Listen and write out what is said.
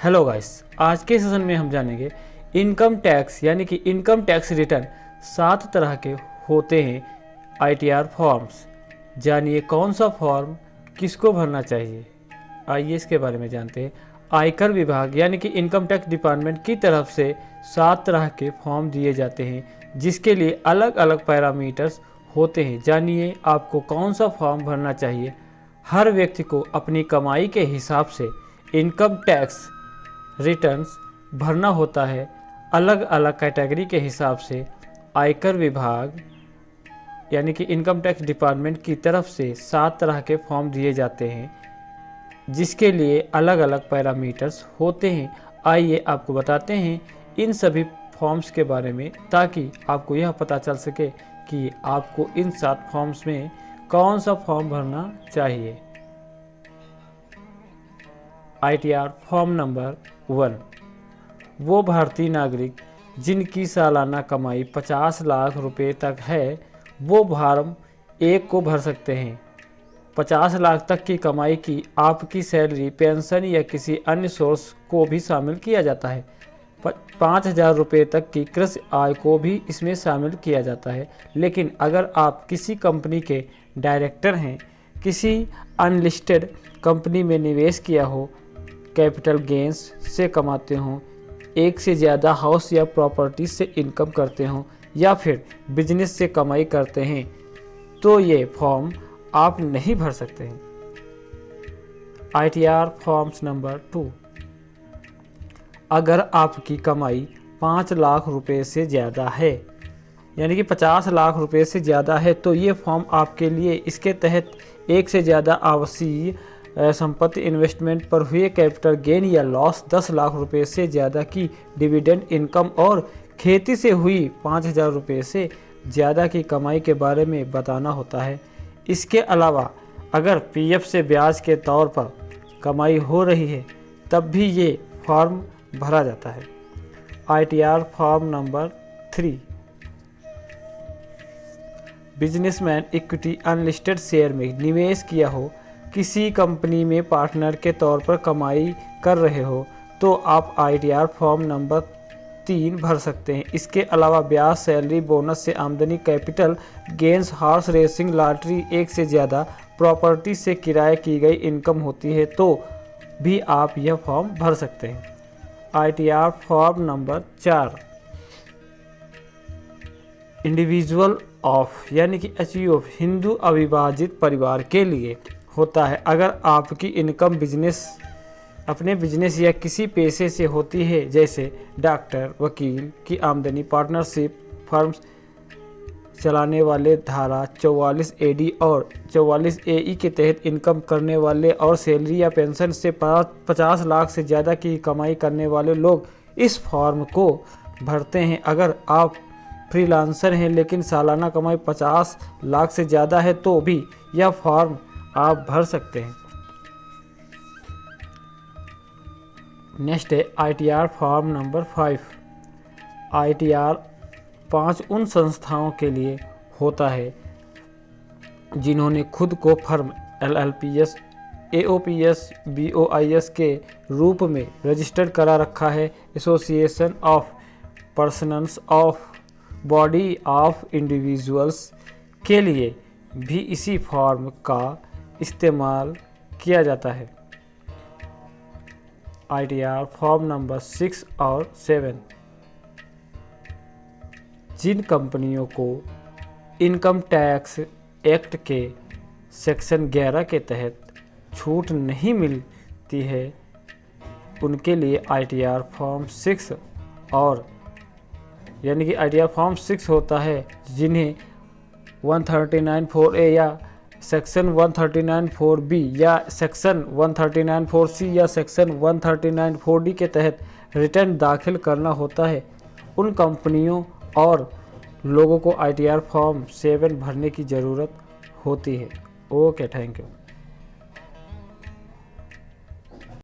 Hello guys, आज के session में हम जानेंगे इनकम टैक्स यानी कि इनकम टैक्स रिटर्न 7 तरह के होते हैं। आईटीआर फॉर्म्स, जानिए कौन सा फॉर्म किसको भरना चाहिए। आइए इसके बारे में जानते हैं। आयकर विभाग यानी कि इनकम टैक्स डिपार्टमेंट की तरफ से 7 तरह के फॉर्म दिए जाते हैं, जिसके लिए अलग अलग पैरामीटर्स होते हैं। जानिए आपको कौन सा फॉर्म भरना चाहिए। हर व्यक्ति को अपनी कमाई के हिसाब से इनकम टैक्स रिटर्न्स भरना होता है। अलग अलग कैटेगरी के हिसाब से आयकर विभाग यानी कि इनकम टैक्स डिपार्टमेंट की तरफ से 7 तरह के फॉर्म दिए जाते हैं, जिसके लिए अलग अलग पैरामीटर्स होते हैं। आइए आपको बताते हैं इन सभी फॉर्म्स के बारे में, ताकि आपको यह पता चल सके कि आपको इन 7 फॉर्म्स में कौन सा फॉर्म भरना चाहिए। आईटीआर फॉर्म नंबर 1, वो भारतीय नागरिक जिनकी सालाना कमाई 50 लाख रुपए तक है, वो फॉर्म 1 को भर सकते हैं। 50 लाख तक की कमाई की आपकी सैलरी, पेंशन या किसी अन्य सोर्स को भी शामिल किया जाता है। 5,000 रुपये तक की कृषि आय को भी इसमें शामिल किया जाता है। लेकिन अगर आप किसी कंपनी के डायरेक्टर हैं, किसी अनलिस्टेड कंपनी में निवेश किया हो, कैपिटल गेंस से कमाते हों, एक से ज़्यादा हाउस या प्रॉपर्टी से इनकम करते हों, या फिर बिजनेस से कमाई करते हैं, तो ये फॉर्म आप नहीं भर सकते हैं। आईटीआर फॉर्म्स नंबर 2, अगर आपकी कमाई 5 लाख रुपए से ज़्यादा है, यानी कि 50 लाख रुपए से ज़्यादा है, तो ये फॉर्म आपके लिए। इसके तहत एक से ज़्यादा आवासीय संपत्ति इन्वेस्टमेंट पर हुए कैपिटल गेन या लॉस, 10 लाख रुपए से ज़्यादा की डिविडेंड इनकम और खेती से हुई 5,000 रुपये से ज़्यादा की कमाई के बारे में बताना होता है। इसके अलावा अगर पीएफ से ब्याज के तौर पर कमाई हो रही है, तब भी ये फॉर्म भरा जाता है। ITR form number 3, businessman equity unlisted share में निवेश किया हो, किसी कंपनी में पार्टनर के तौर पर कमाई कर रहे हो, तो आप आईटीआर फॉर्म नंबर 3 भर सकते हैं। इसके अलावा ब्याज, सैलरी, बोनस से आमदनी, capital gains, horse racing, lottery, एक से ज़्यादा प्रॉपर्टी से किराए की गई इनकम होती है, तो भी आप यह फॉर्म भर सकते हैं। ITR form number 4, individual of यानी कि एचयूएफ हिंदू अविभाजित परिवार के लिए होता है। अगर आपकी इनकम अपने बिजनेस या किसी पेशे से होती है, जैसे डॉक्टर, वकील की आमदनी, पार्टनरशिप फर्म्स चलाने वाले, धारा 44 एडी और 44 एई के तहत इनकम करने वाले, और सैलरी या पेंशन से 50 लाख से ज़्यादा की कमाई करने वाले लोग इस फॉर्म को भरते हैं। अगर आप फ्रीलांसर हैं लेकिन सालाना कमाई 50 लाख से ज़्यादा है, तो भी यह फॉर्म आप भर सकते हैं। नेक्स्ट है आईटीआर फॉर्म नंबर 5। आईटीआर 5 उन संस्थाओं के लिए होता है जिन्होंने खुद को फर्म, एलएलपीएस, एओपीएस, बीओआईएस के रूप में रजिस्टर्ड करा रखा है। Association of persons of body of individuals के लिए भी इसी फॉर्म का इस्तेमाल किया जाता है। आईटीआर फॉर्म नंबर 6 और 7, जिन कंपनियों को इनकम टैक्स एक्ट के सेक्शन 11 के तहत छूट नहीं मिलती है, उनके लिए आईटीआर फॉर्म 6 और यानी कि आईटीआर फॉर्म 6 होता है, जिन्हें 139(4)A या सेक्शन 139(4)B या सेक्शन 139(4)C या सेक्शन 139(4)D के तहत रिटर्न दाखिल करना होता है। उन कंपनियों और लोगों को आईटीआर फॉर्म 7 भरने की ज़रूरत होती है। Okay, thank you.